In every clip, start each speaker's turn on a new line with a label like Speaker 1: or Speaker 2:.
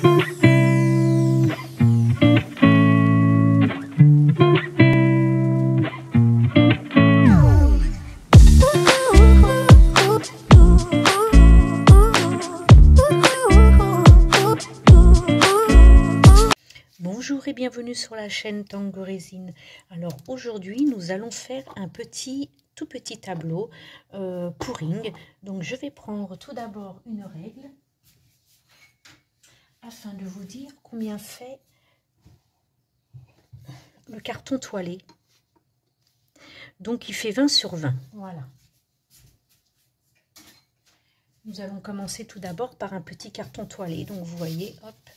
Speaker 1: Bonjour et bienvenue sur la chaîne Tango Résine. Alors aujourd'hui nous allons faire un tout petit tableau pouring. Donc je vais prendre tout d'abord une règle afin de vous dire combien fait le carton toilé. Donc il fait 20 sur 20. Voilà. Nous allons commencer tout d'abord par un petit carton toilé. Donc vous voyez, hop,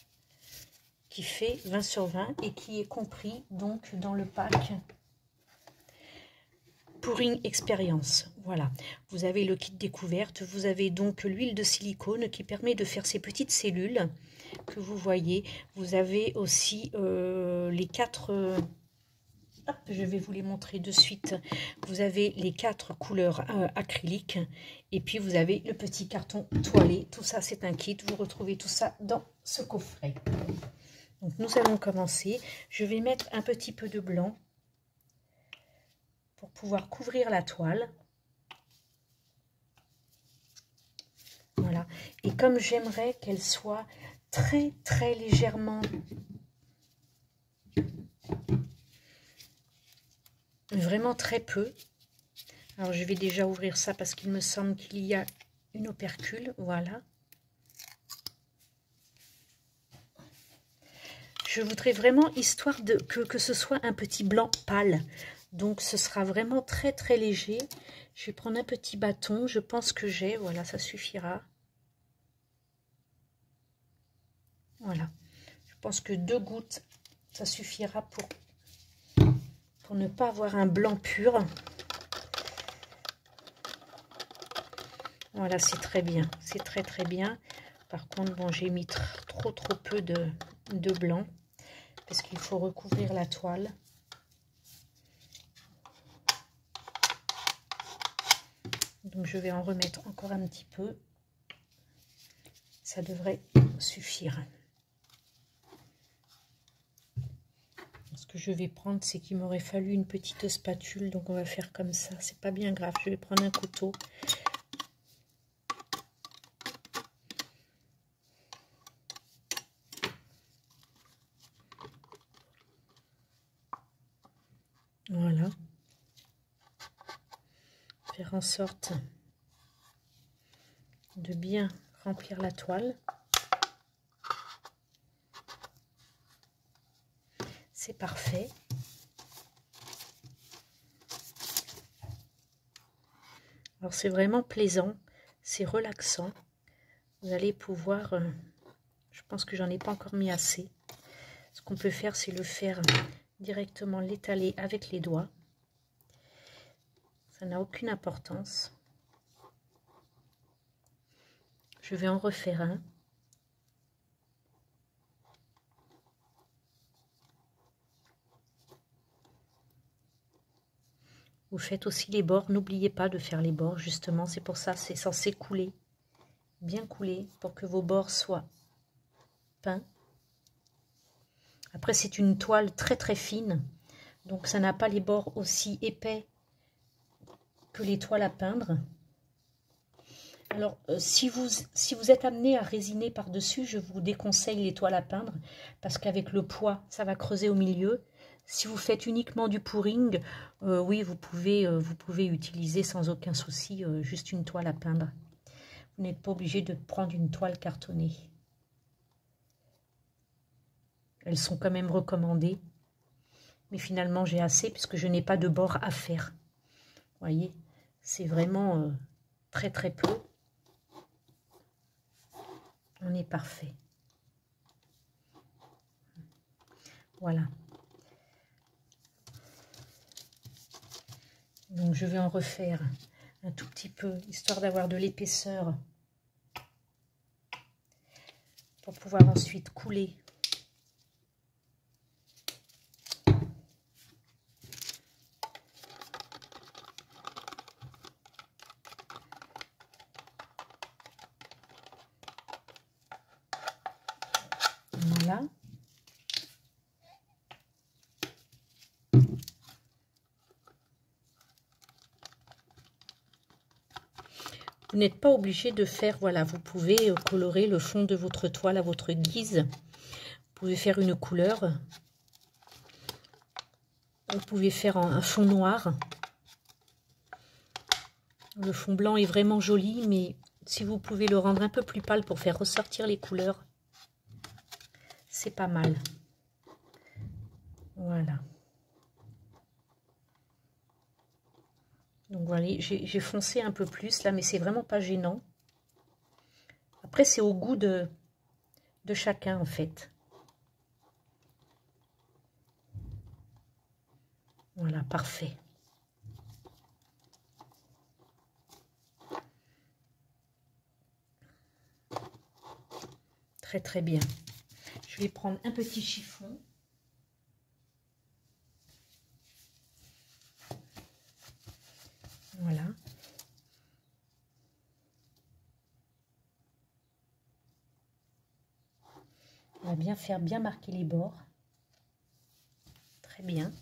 Speaker 1: qui fait 20 sur 20 et qui est compris donc dans le pack Pouring Experience. Voilà, vous avez le kit découverte, vous avez donc l'huile de silicone qui permet de faire ces petites cellules que vous voyez. Vous avez aussi les 4 hop, je vais vous les montrer de suite. Vous avez les 4 couleurs acryliques et puis vous avez le petit carton toilé. Tout ça c'est un kit, vous retrouvez tout ça dans ce coffret. Donc nous allons commencer. Je vais mettre un petit peu de blanc pour pouvoir couvrir la toile. Voilà. Et comme j'aimerais qu'elle soit très légèrement vraiment très peu. Alors je vais déjà ouvrir ça parce qu'il me semble qu'il y a une opercule. Voilà. Je voudrais vraiment, histoire de que ce soit un petit blanc pâle. Donc ce sera vraiment très léger. Je vais prendre un petit bâton. Je pense que j'ai. Voilà, ça suffira. Voilà. Je pense que 2 gouttes, ça suffira pour ne pas avoir un blanc pur. Voilà, c'est très bien. C'est très bien. Par contre, bon, j'ai mis trop peu de blanc. Parce qu'il faut recouvrir la toile. Donc je vais en remettre encore un petit peu. Ça devrait suffire. Ce que je vais prendre, c'est qu'il m'aurait fallu une petite spatule. Donc on va faire comme ça. C'est pas bien grave. Je vais prendre un couteau. Voilà. Faire en sorte de bien remplir la toile. C'est parfait. Alors c'est vraiment plaisant, c'est relaxant. Vous allez pouvoir, je pense que j'en ai pas encore mis assez. Ce qu'on peut faire, c'est le faire directement, l'étaler avec les doigts. Ça n'a aucune importance. Je vais en refaire un. Vous faites aussi les bords. N'oubliez pas de faire les bords, justement. C'est pour ça, c'est censé couler, bien couler, pour que vos bords soient peints. Après, c'est une toile très fine. Donc, ça n'a pas les bords aussi épais que les toiles à peindre. Alors, si vous êtes amené à résiner par-dessus, je vous déconseille les toiles à peindre parce qu'avec le poids, ça va creuser au milieu. Si vous faites uniquement du pouring, oui, vous pouvez utiliser sans aucun souci juste une toile à peindre. Vous n'êtes pas obligé de prendre une toile cartonnée. Elles sont quand même recommandées. Mais finalement, j'ai assez puisque je n'ai pas de bord à faire. Vous voyez, c'est vraiment très peu. On est parfait. Voilà. Donc je vais en refaire un tout petit peu, histoire d'avoir de l'épaisseur pour pouvoir ensuite couler. Vous n'êtes pas obligé de faire, voilà, vous pouvez colorer le fond de votre toile à votre guise. Vous pouvez faire une couleur. Vous pouvez faire un fond noir. Le fond blanc est vraiment joli, mais si vous pouvez le rendre un peu plus pâle pour faire ressortir les couleurs, c'est pas mal. Voilà. Donc voilà, j'ai foncé un peu plus là, mais c'est vraiment pas gênant. Après, c'est au goût de chacun en fait. Voilà, parfait. Très très bien. Je vais prendre un petit chiffon. Voilà. On va bien faire bien marquer les bords. Très bien.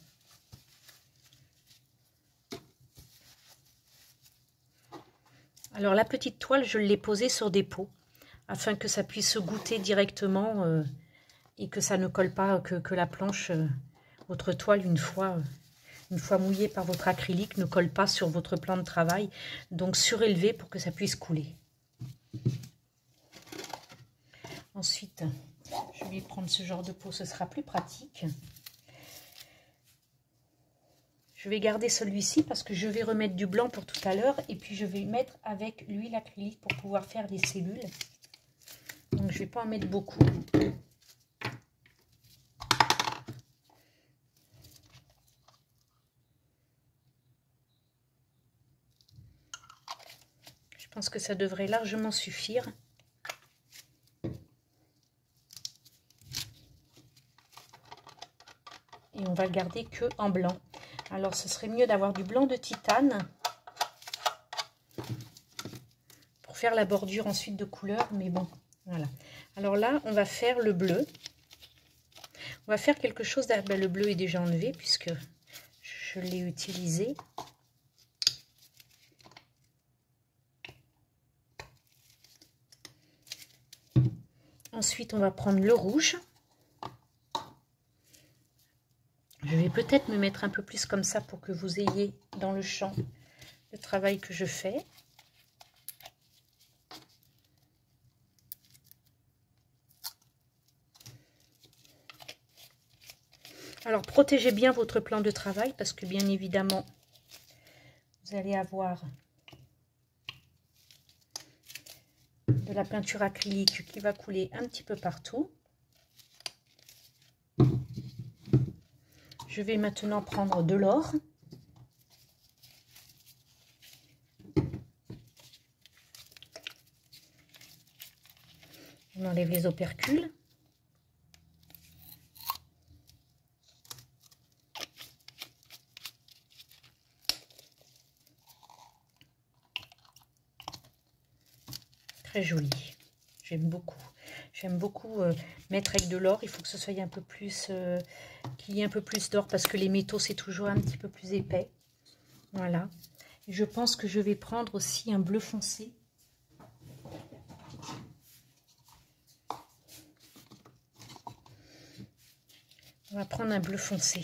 Speaker 1: Alors la petite toile, je l'ai posée sur des pots afin que ça puisse se goûter directement et que ça ne colle pas, que la planche, votre toile, une fois mouillée par votre acrylique, ne colle pas sur votre plan de travail. Donc surélevé pour que ça puisse couler. Ensuite, je vais prendre ce genre de pot, ce sera plus pratique. Je vais garder celui-ci parce que je vais remettre du blanc pour tout à l'heure. Et puis je vais mettre avec l'huile acrylique pour pouvoir faire les cellules. Donc je ne vais pas en mettre beaucoup. Je pense que ça devrait largement suffire. Et on va le garder que en blanc. Alors ce serait mieux d'avoir du blanc de titane pour faire la bordure ensuite de couleur, mais bon, voilà. Alors là, on va faire le bleu. On va faire quelque chose, ben, le bleu est déjà enlevé puisque je l'ai utilisé. Ensuite, on va prendre le rouge. Je vais peut-être me mettre un peu plus comme ça pour que vous ayez dans le champ le travail que je fais. Alors, protégez bien votre plan de travail parce que bien évidemment, vous allez avoir de la peinture acrylique qui va couler un petit peu partout. Je vais maintenant prendre de l'or. On enlève les opercules. Très joli. J'aime beaucoup. J'aime beaucoup mettre avec de l'or. Il faut que ce soit un peu plus, qu'il y ait un peu plus d'or parce que les métaux, c'est toujours un petit peu plus épais. Voilà. Et je pense que je vais prendre aussi un bleu foncé. On va prendre un bleu foncé.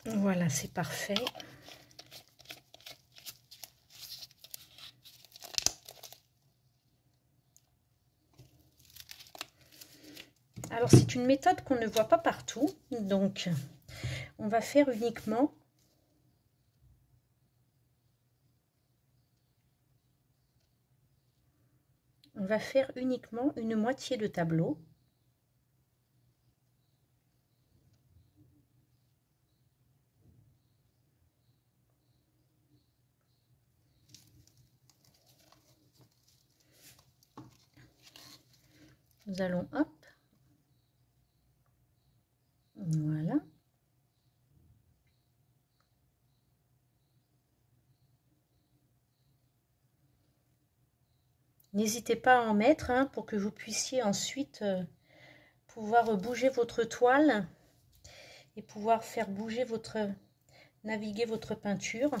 Speaker 1: Voilà, c'est parfait. Alors, c'est une méthode qu'on ne voit pas partout. Donc, on va faire uniquement une moitié de tableau. Nous allons, hop, voilà. N'hésitez pas à en mettre hein, pour que vous puissiez ensuite pouvoir bouger votre toile et pouvoir faire bouger naviguer votre peinture.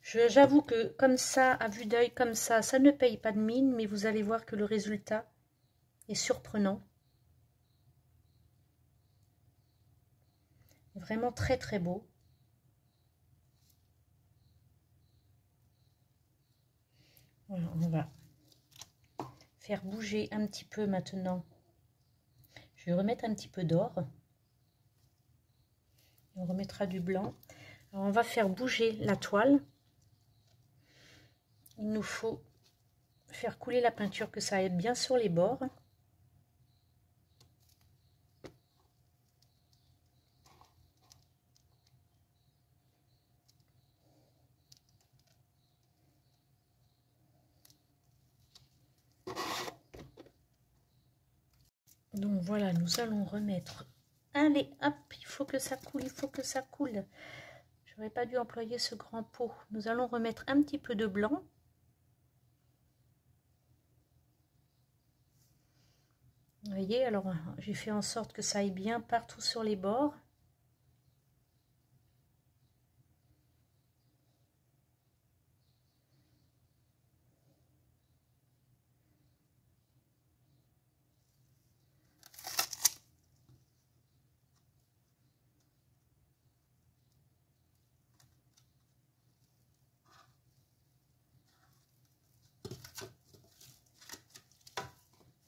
Speaker 1: J'avoue que comme ça, à vue d'œil, comme ça ne paye pas de mine, mais vous allez voir que le résultat est surprenant. Vraiment très très beau. Voilà, on va faire bouger un petit peu maintenant. Je vais remettre un petit peu d'or. On remettra du blanc. Alors on va faire bouger la toile. Il nous faut faire couler la peinture, que ça aille bien sur les bords. Donc voilà, nous allons remettre. Allez, hop, il faut que ça coule, il faut que ça coule. J'aurais pas dû employer ce grand pot. Nous allons remettre un petit peu de blanc. Vous voyez, alors j'ai fait en sorte que ça aille bien partout sur les bords.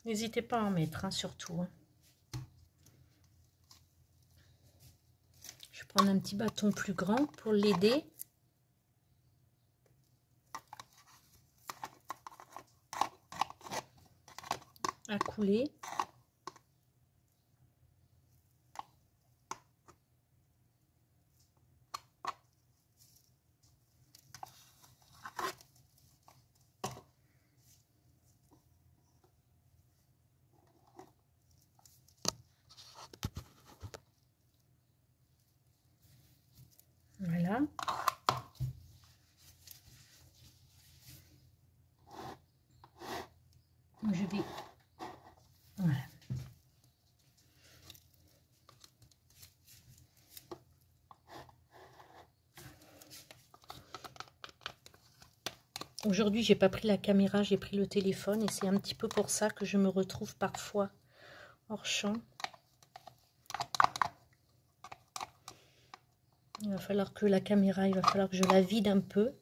Speaker 1: N'hésitez pas à en mettre, hein, surtout. Hein. Je vais prendre un petit bâton plus grand pour l'aider. À couler. Voilà. Je vais... Voilà. Aujourd'hui, j'ai pas pris la caméra, j'ai pris le téléphone et c'est un petit peu pour ça que je me retrouve parfois hors champ. Il va falloir que la caméra, il va falloir que je la vide un peu.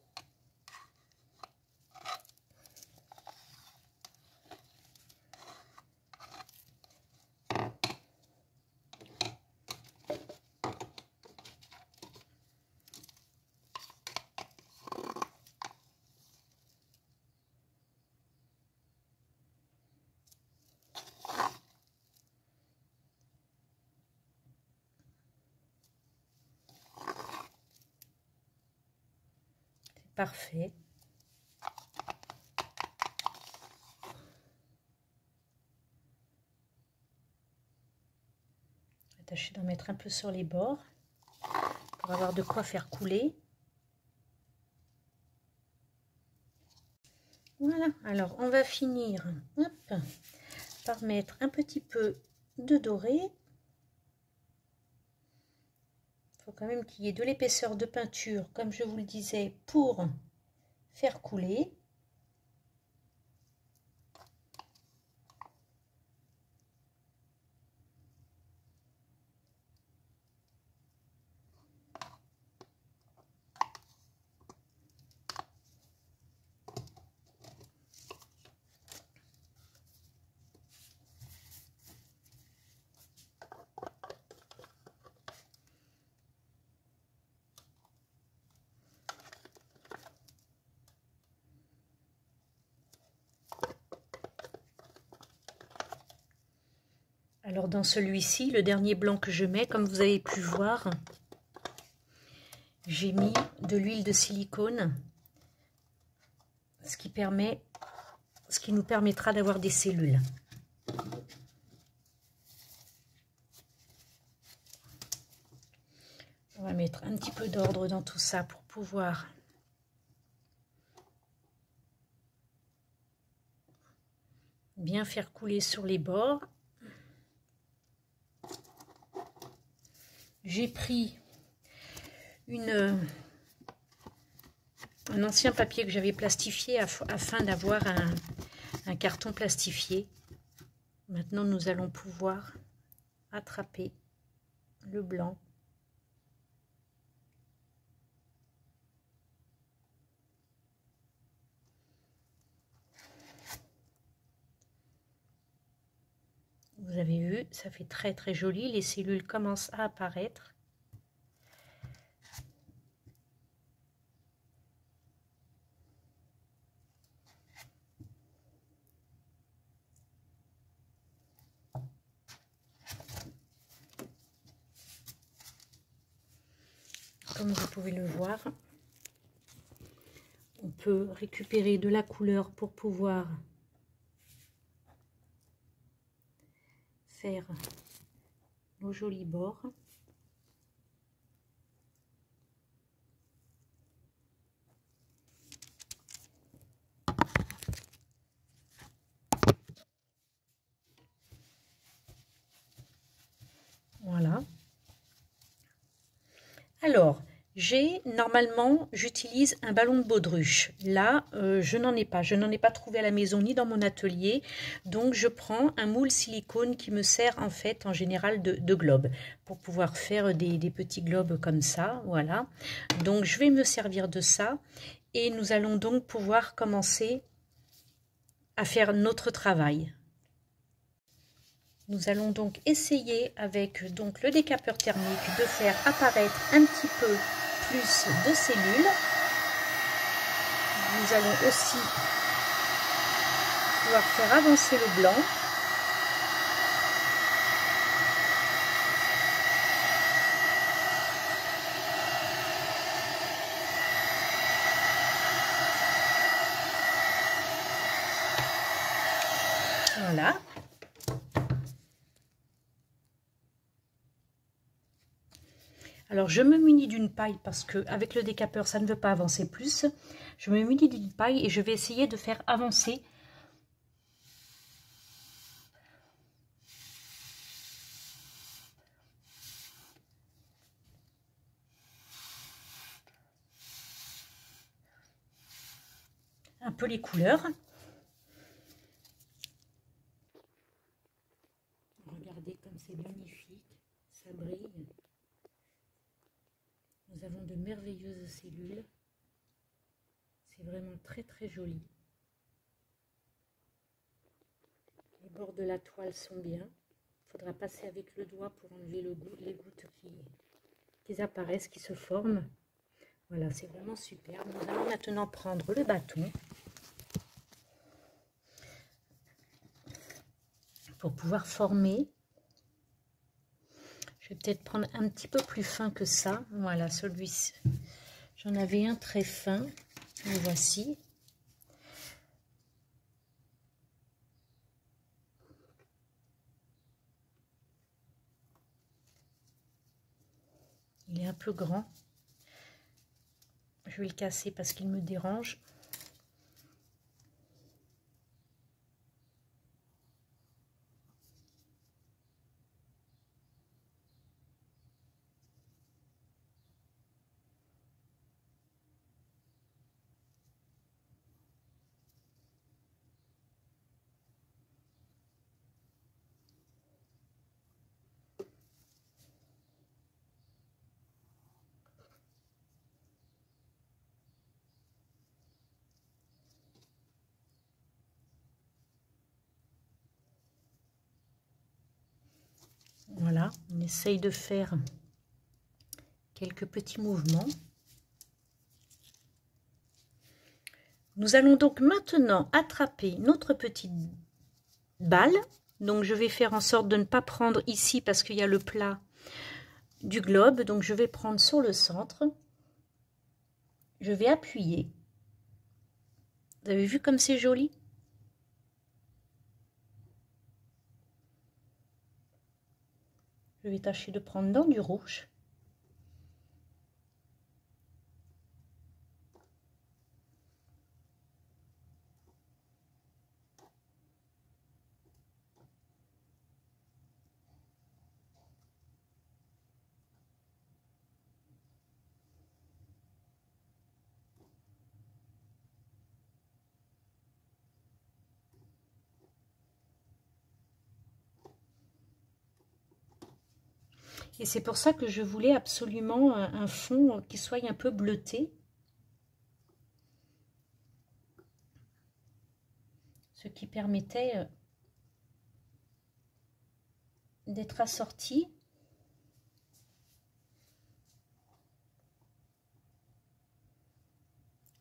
Speaker 1: Parfait. Tâchez d'en mettre un peu sur les bords pour avoir de quoi faire couler. Voilà, alors on va finir hop, par mettre un petit peu de doré. Il faut quand même qu'il y ait de l'épaisseur de peinture, comme je vous le disais, pour faire couler. Alors dans celui-ci, le dernier blanc que je mets, comme vous avez pu voir, j'ai mis de l'huile de silicone, ce qui nous permettra d'avoir des cellules. va mettre un petit peu d'ordre dans tout ça pour pouvoir bien faire couler sur les bords. J'ai pris un ancien papier que j'avais plastifié afin d'avoir un carton plastifié. Maintenant, nous allons pouvoir attraper le blanc. Vous avez vu, ça fait très très joli. Les cellules commencent à apparaître. Comme vous pouvez le voir, on peut récupérer de la couleur pour pouvoir faire nos jolis bords. Voilà. Alors, normalement, j'utilise un ballon de baudruche. Là, je n'en ai pas. Je n'en ai pas trouvé à la maison ni dans mon atelier. Donc, je prends un moule silicone qui me sert en fait en général de globe pour pouvoir faire des petits globes comme ça. Voilà. Donc, je vais me servir de ça et nous allons donc pouvoir commencer à faire notre travail. Nous allons donc essayer avec donc le décapeur thermique de faire apparaître un petit peu plus de cellules. Nous allons aussi pouvoir faire avancer le blanc. Voilà. Alors, je me munis d'une paille parce que avec le décapeur, ça ne veut pas avancer plus. Je me munis d'une paille et je vais essayer de faire avancer un peu les couleurs. Regardez comme c'est magnifique, ça brille. Nous avons de merveilleuses cellules. C'est vraiment très très joli. Les bords de la toile sont bien. Il faudra passer avec le doigt pour enlever les gouttes qui apparaissent, qui se forment. Voilà, c'est vraiment super. Nous allons maintenant prendre le bâton pour pouvoir former. Je vais peut-être prendre un petit peu plus fin que ça. Voilà, celui-ci. J'en avais un très fin. Le voici. Il est un peu grand. Je vais le casser parce qu'il me dérange. Voilà, on essaye de faire quelques petits mouvements. Nous allons donc maintenant attraper notre petite balle. Donc je vais faire en sorte de ne pas prendre ici parce qu'il y a le plat du globe. Donc je vais prendre sur le centre. Je vais appuyer. Vous avez vu comme c'est joli? Je vais tâcher de prendre dans du rouge. Et c'est pour ça que je voulais absolument un fond qui soit un peu bleuté. Ce qui permettait d'être assorti.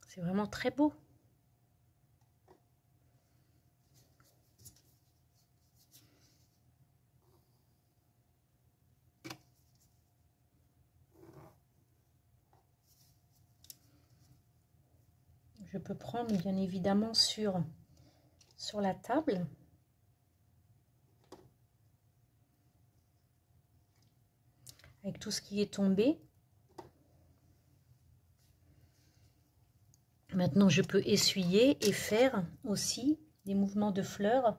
Speaker 1: C'est vraiment très beau. Je peux prendre bien évidemment sur la table. Avec tout ce qui est tombé. Maintenant, je peux essuyer et faire aussi des mouvements de fleurs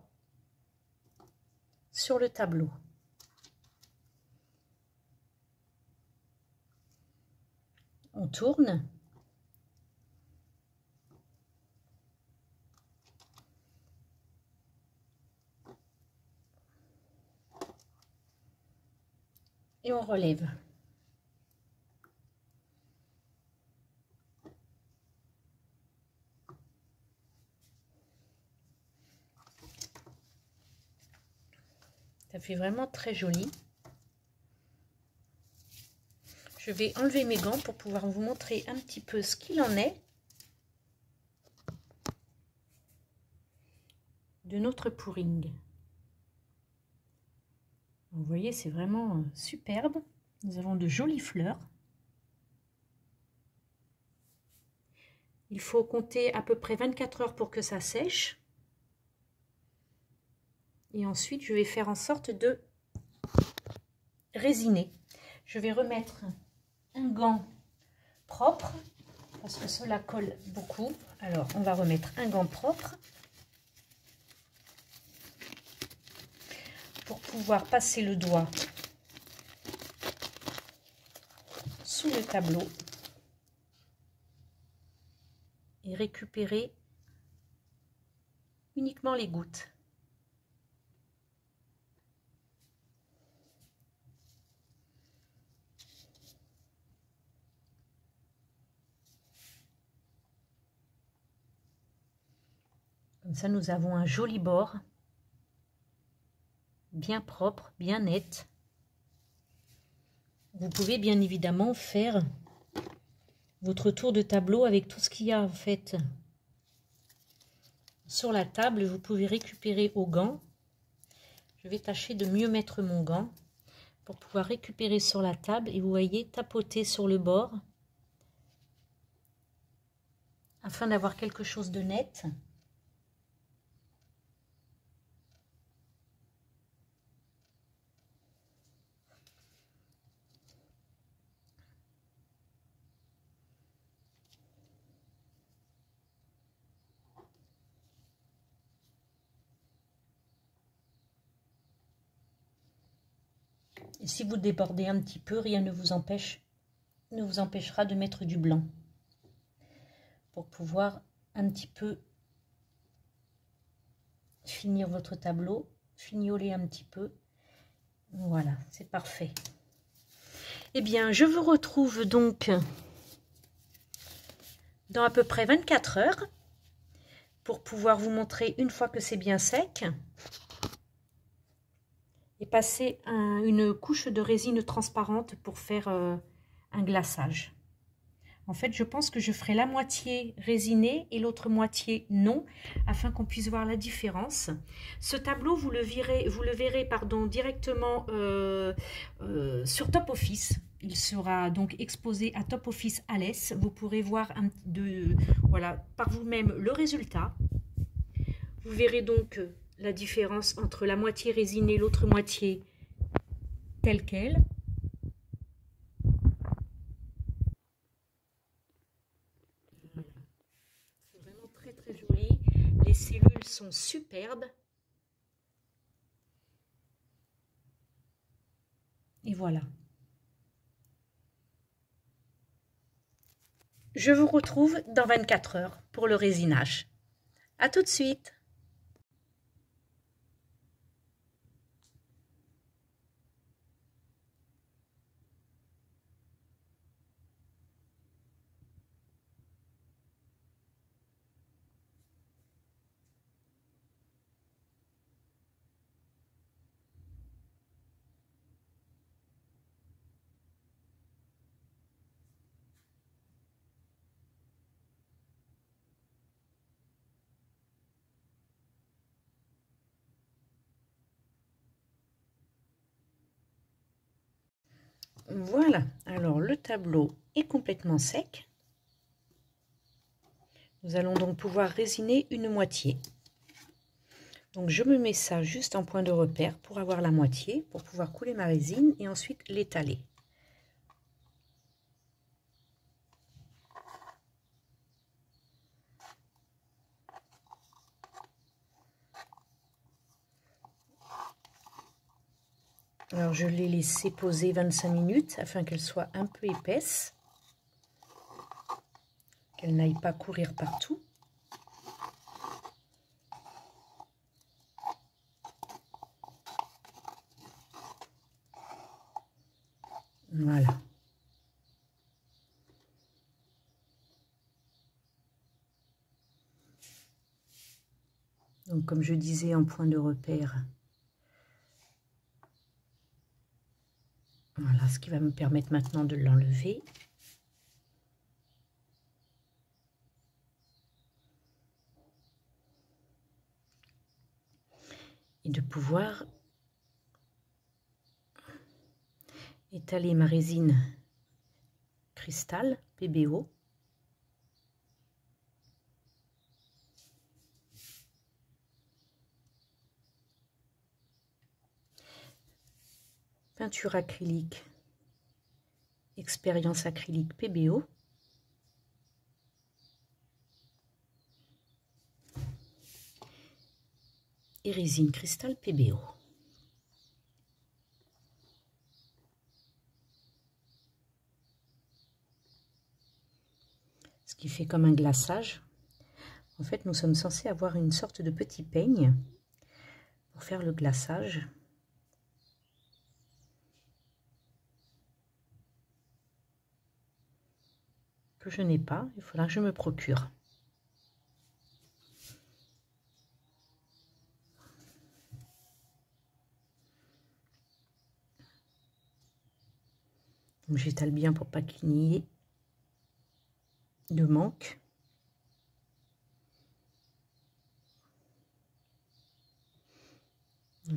Speaker 1: sur le tableau. On tourne. Et on relève. Ça fait vraiment très joli. Je vais enlever mes gants pour pouvoir vous montrer un petit peu ce qu'il en est de notre pouring. Vous voyez, c'est vraiment superbe. Nous avons de jolies fleurs. Il faut compter à peu près 24 heures pour que ça sèche. Et ensuite, je vais faire en sorte de résiner. Je vais remettre un gant propre parce que cela colle beaucoup. Alors, on va remettre un gant propre pour pouvoir passer le doigt sous le tableau et récupérer uniquement les gouttes. Comme ça, nous avons un joli bord, bien propre, bien net. Vous pouvez bien évidemment faire votre tour de tableau avec tout ce qu'il y a en fait sur la table. Vous pouvez récupérer au gant. Je vais tâcher de mieux mettre mon gant pour pouvoir récupérer sur la table et vous voyez tapoter sur le bord afin d'avoir quelque chose de net. Et si vous débordez un petit peu, rien ne vous empêchera de mettre du blanc pour pouvoir un petit peu finir votre tableau, fignoler un petit peu. Voilà, c'est parfait. Eh bien, je vous retrouve donc dans à peu près 24 heures pour pouvoir vous montrer une fois que c'est bien sec et passer une couche de résine transparente pour faire un glaçage. En fait, je pense que je ferai la moitié résinée et l'autre moitié non, afin qu'on puisse voir la différence. Ce tableau, vous le verrez directement sur Top Office. Il sera donc exposé à Top Office Alès. Vous pourrez voir voilà, par vous-même le résultat. Vous verrez donc la différence entre la moitié résinée et l'autre moitié telle qu'elle. C'est vraiment très très joli. Les cellules sont superbes. Et voilà. Je vous retrouve dans 24 heures pour le résinage. À tout de suite. Voilà, alors le tableau est complètement sec. Nous allons donc pouvoir résiner une moitié. Donc je me mets ça juste en point de repère pour avoir la moitié, pour pouvoir couler ma résine et ensuite l'étaler. Alors je l'ai laissé poser 25 minutes afin qu'elle soit un peu épaisse, qu'elle n'aille pas courir partout. Voilà. Donc comme je disais en point de repère, voilà ce qui va me permettre maintenant de l'enlever. Et de pouvoir étaler ma résine cristal PBO. Peinture acrylique, expérience acrylique PBO. Et résine cristal PBO. Ce qui fait comme un glaçage. En fait, nous sommes censés avoir une sorte de petit peigne pour faire le glaçage. Que je n'ai pas, il faudra que je me procure. J'étale bien pour pas qu'il n'y ait de manque.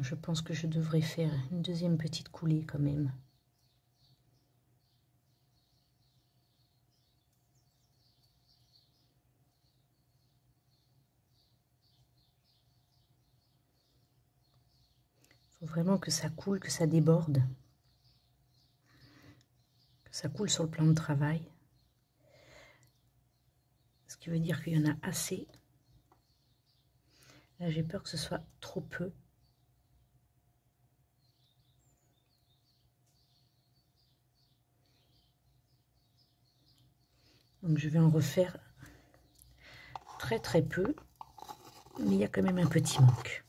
Speaker 1: Je pense que je devrais faire une deuxième petite coulée quand même. Il faut vraiment que ça coule, que ça déborde. Que ça coule sur le plan de travail. Ce qui veut dire qu'il y en a assez. Là, j'ai peur que ce soit trop peu. Donc je vais en refaire très peu, mais il y a quand même un petit manque.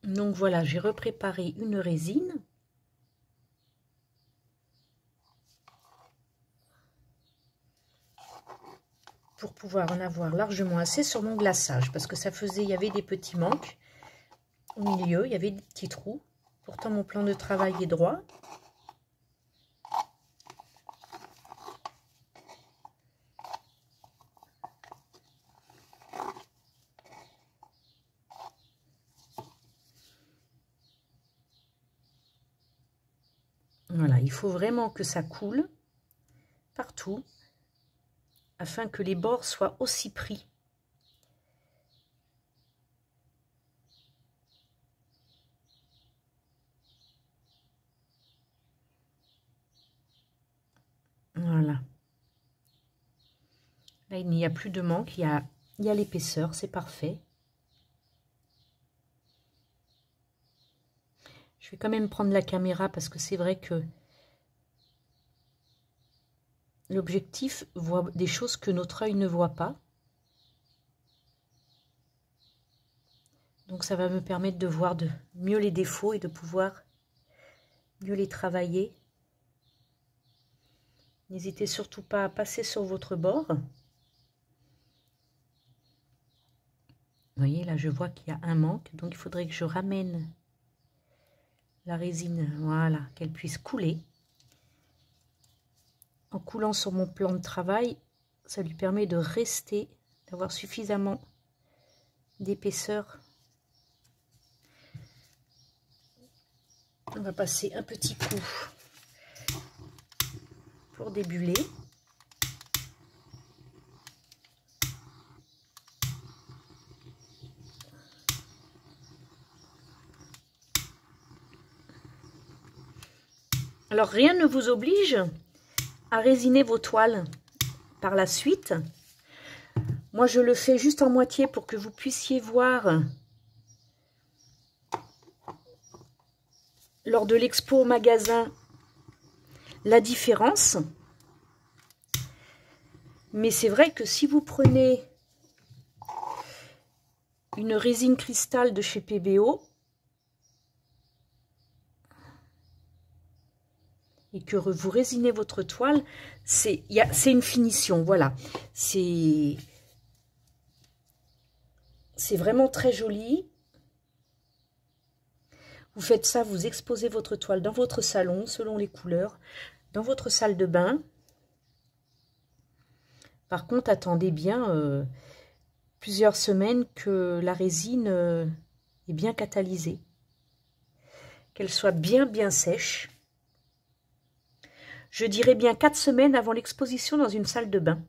Speaker 1: Donc voilà, j'ai repréparé une résine. Pour pouvoir en avoir largement assez sur mon glaçage, parce que ça faisait, il y avait des petits manques au milieu, il y avait des petits trous. Pourtant mon plan de travail est droit. Voilà, il faut vraiment que ça coule partout afin que les bords soient aussi pris. Voilà. Là, il n'y a plus de manque, il y a l'épaisseur, c'est parfait. Je vais quand même prendre la caméra parce que c'est vrai que l'objectif voit des choses que notre œil ne voit pas. Donc ça va me permettre de voir mieux les défauts et de pouvoir mieux les travailler. N'hésitez surtout pas à passer sur votre bord. Vous voyez, là je vois qu'il y a un manque, donc il faudrait que je ramène la résine, voilà, qu'elle puisse couler. En coulant sur mon plan de travail, ça lui permet de rester, d'avoir suffisamment d'épaisseur. On va passer un petit coup pour débuller. Alors, rien ne vous oblige à résiner vos toiles par la suite. Moi, je le fais juste en moitié pour que vous puissiez voir lors de l'expo au magasin la différence. Mais c'est vrai que si vous prenez une résine cristal de chez PBO et que vous résinez votre toile, c'est une finition, voilà. C'est vraiment très joli. Vous faites ça, vous exposez votre toile dans votre salon, selon les couleurs, dans votre salle de bain. Par contre, attendez bien plusieurs semaines que la résine est bien catalysée, qu'elle soit bien sèche. Je dirais bien 4 semaines avant l'exposition dans une salle de bain.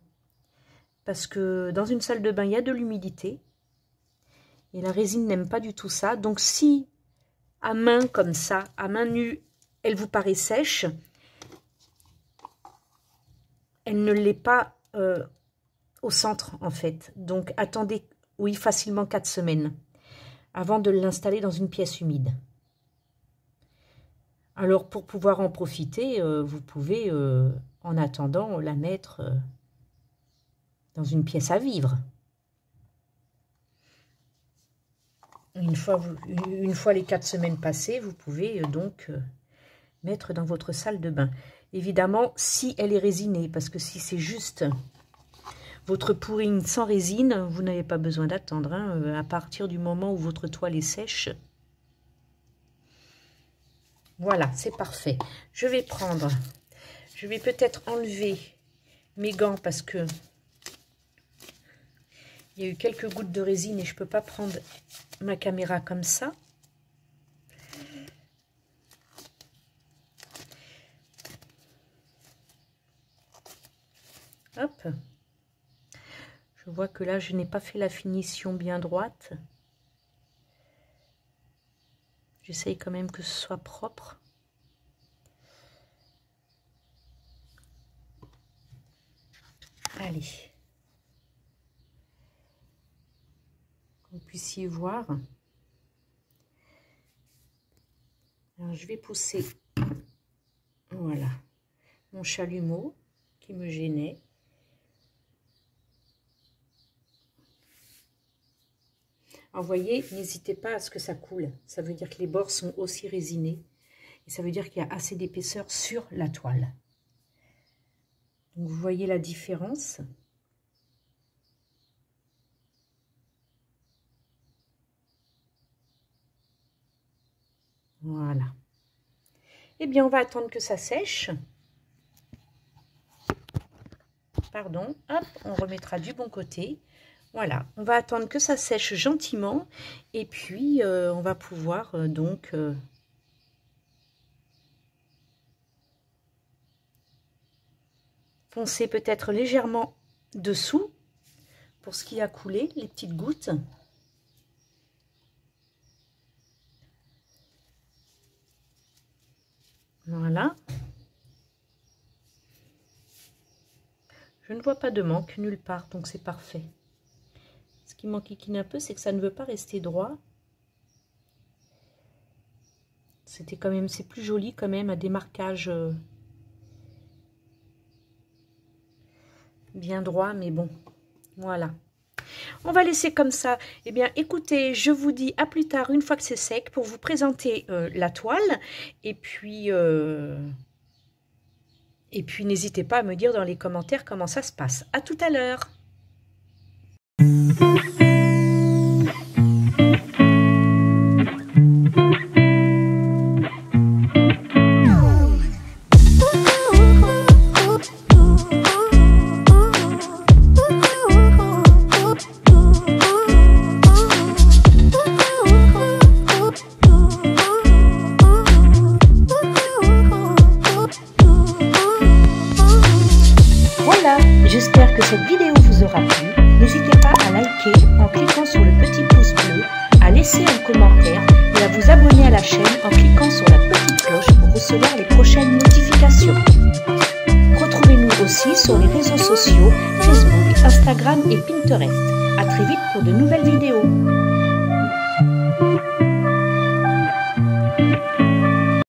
Speaker 1: Parce que dans une salle de bain, il y a de l'humidité. Et la résine n'aime pas du tout ça. Donc si à main comme ça, à main nue, elle vous paraît sèche, elle ne l'est pas au centre en fait. Donc attendez, oui, facilement 4 semaines avant de l'installer dans une pièce humide. Alors pour pouvoir en profiter, vous pouvez en attendant la mettre dans une pièce à vivre. Une fois les 4 semaines passées, vous pouvez donc mettre dans votre salle de bain. Évidemment, si elle est résinée, parce que si c'est juste votre pourrine sans résine, vous n'avez pas besoin d'attendre. Hein, à partir du moment où votre toile est sèche. Voilà, c'est parfait. Je vais peut-être enlever mes gants parce que il y a eu quelques gouttes de résine et je ne peux pas prendre ma caméra comme ça. Hop. Je vois que là, je n'ai pas fait la finition bien droite. J'essaye quand même que ce soit propre. Allez. Que vous puissiez voir. Alors, je vais pousser, voilà, mon chalumeau qui me gênait. Alors, vous voyez, n'hésitez pas à ce que ça coule. Ça veut dire que les bords sont aussi résinés. Et ça veut dire qu'il y a assez d'épaisseur sur la toile. Donc, vous voyez la différence. Voilà. Eh bien, on va attendre que ça sèche. Pardon. Hop, on remettra du bon côté. Voilà, on va attendre que ça sèche gentiment et puis on va pouvoir donc poncer peut-être légèrement dessous pour ce qui a coulé, les petites gouttes. Voilà. Je ne vois pas de manque nulle part, donc c'est parfait. Ce qui m'enquiquine un peu, c'est que ça ne veut pas rester droit. C'était quand même, c'est plus joli quand même, un démarquage bien droit, mais bon, voilà. On va laisser comme ça. Eh bien, écoutez, je vous dis à plus tard, une fois que c'est sec, pour vous présenter la toile. Et puis n'hésitez pas à me dire dans les commentaires comment ça se passe. À tout à l'heure. vidéo vous aura plu, n'hésitez pas à liker en cliquant sur le petit pouce bleu, à laisser un commentaire et à vous abonner à la chaîne en cliquant sur la petite cloche pour recevoir les prochaines notifications. Retrouvez-nous aussi sur les réseaux sociaux Facebook, Instagram et Pinterest. À très vite pour de nouvelles vidéos.